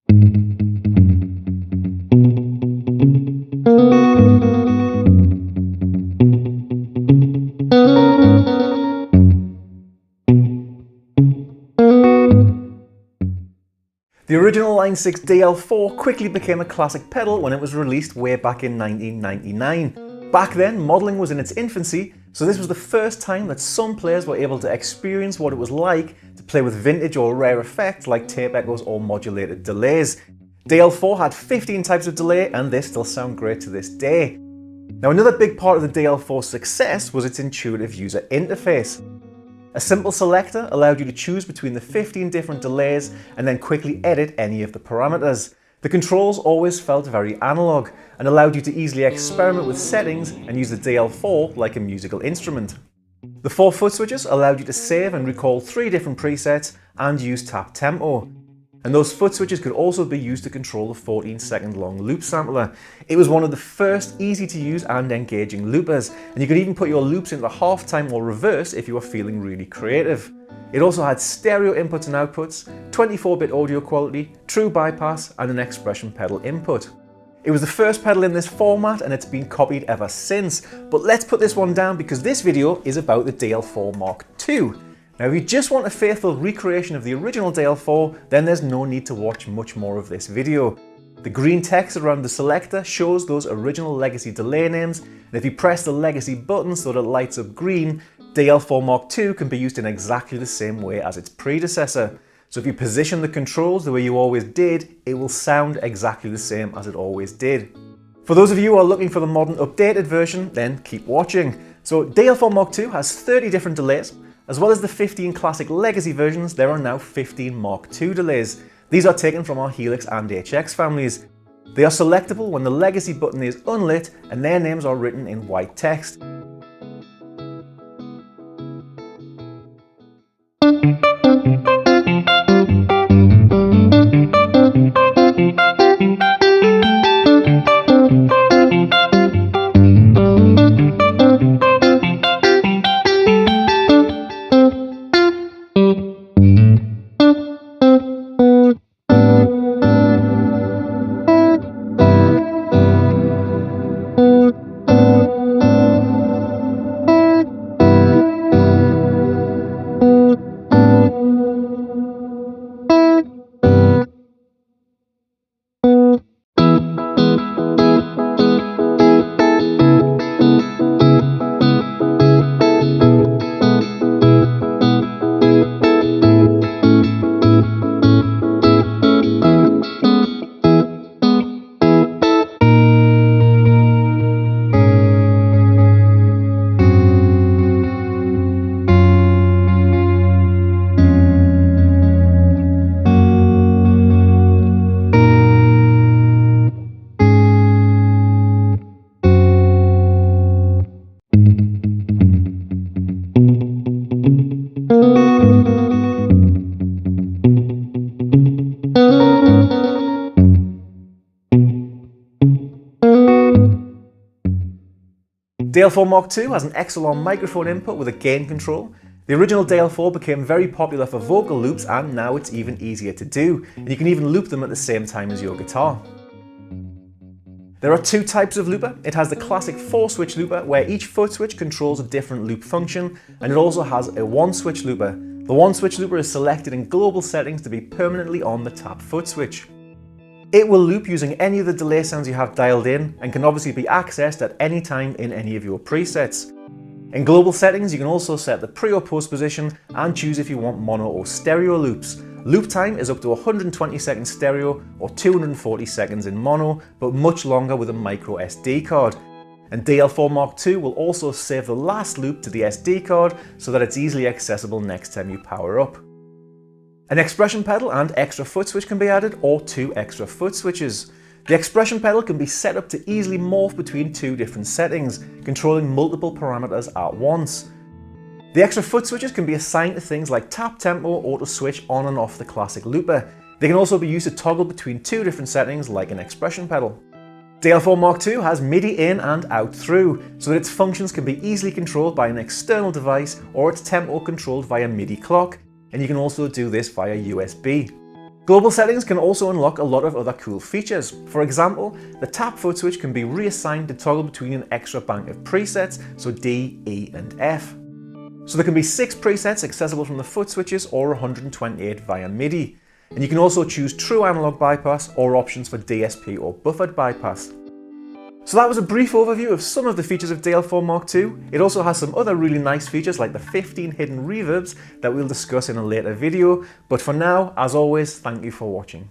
The original Line 6 DL4 quickly became a classic pedal when it was released way back in 1999. Back then, modelling was in its infancy, so this was the first time that some players were able to experience what it was like to play with vintage or rare effects like tape echoes or modulated delays. DL4 had 15 types of delay, and they still sound great to this day. Now, another big part of the DL4's success was its intuitive user interface. A simple selector allowed you to choose between the 15 different delays and then quickly edit any of the parameters. The controls always felt very analog and allowed you to easily experiment with settings and use the DL4 like a musical instrument. The 4 foot switches allowed you to save and recall 3 different presets and use tap tempo. And those foot switches could also be used to control the 14-second long loop sampler. It was one of the first easy to use and engaging loopers, and you could even put your loops into half-time or reverse if you were feeling really creative. It also had stereo inputs and outputs, 24-bit audio quality, true bypass, and an expression pedal input. It was the first pedal in this format and it's been copied ever since, but let's put this one down because this video is about the DL4 MkII. Now, if you just want a faithful recreation of the original DL4, then there's no need to watch much more of this video. The green text around the selector shows those original legacy delay names, and if you press the legacy button so that it lights up green, DL4 MkII can be used in exactly the same way as its predecessor. So if you position the controls the way you always did, it will sound exactly the same as it always did. For those of you who are looking for the modern updated version, then keep watching. So DL4 MkII has 30 different delays. As well as the 15 classic legacy versions, there are now 15 MkII delays. These are taken from our Helix and HX families. They are selectable when the legacy button is unlit and their names are written in white text. DL4 MkII has an XLR microphone input with a gain control. The original DL4 became very popular for vocal loops and now it's even easier to do, and you can even loop them at the same time as your guitar. There are 2 types of looper. It has the classic 4-switch looper where each foot switch controls a different loop function, and it also has a 1-switch looper. The 1-switch looper is selected in global settings to be permanently on the tap foot switch. It will loop using any of the delay sounds you have dialed in and can obviously be accessed at any time in any of your presets. In global settings, you can also set the pre or post position and choose if you want mono or stereo loops. Loop time is up to 120 seconds stereo or 240 seconds in mono, but much longer with a micro SD card. And DL4 MkII will also save the last loop to the SD card so that it's easily accessible next time you power up. An expression pedal and extra foot switch can be added, or 2 extra foot switches. The expression pedal can be set up to easily morph between 2 different settings, controlling multiple parameters at once. The extra foot switches can be assigned to things like tap tempo or to switch on and off the classic looper. They can also be used to toggle between 2 different settings like an expression pedal. DL4 MkII has MIDI in and out through, so that its functions can be easily controlled by an external device or its tempo controlled via MIDI clock, and you can also do this via USB. Global settings can also unlock a lot of other cool features. For example, the tap foot switch can be reassigned to toggle between an extra bank of presets, so D, E and F. So there can be 6 presets accessible from the foot switches or 128 via MIDI. And you can also choose true analog bypass or options for DSP or buffered bypass. So that was a brief overview of some of the features of DL4 Mark II. It also has some other really nice features like the 15 hidden reverbs that we'll discuss in a later video. But for now, as always, thank you for watching.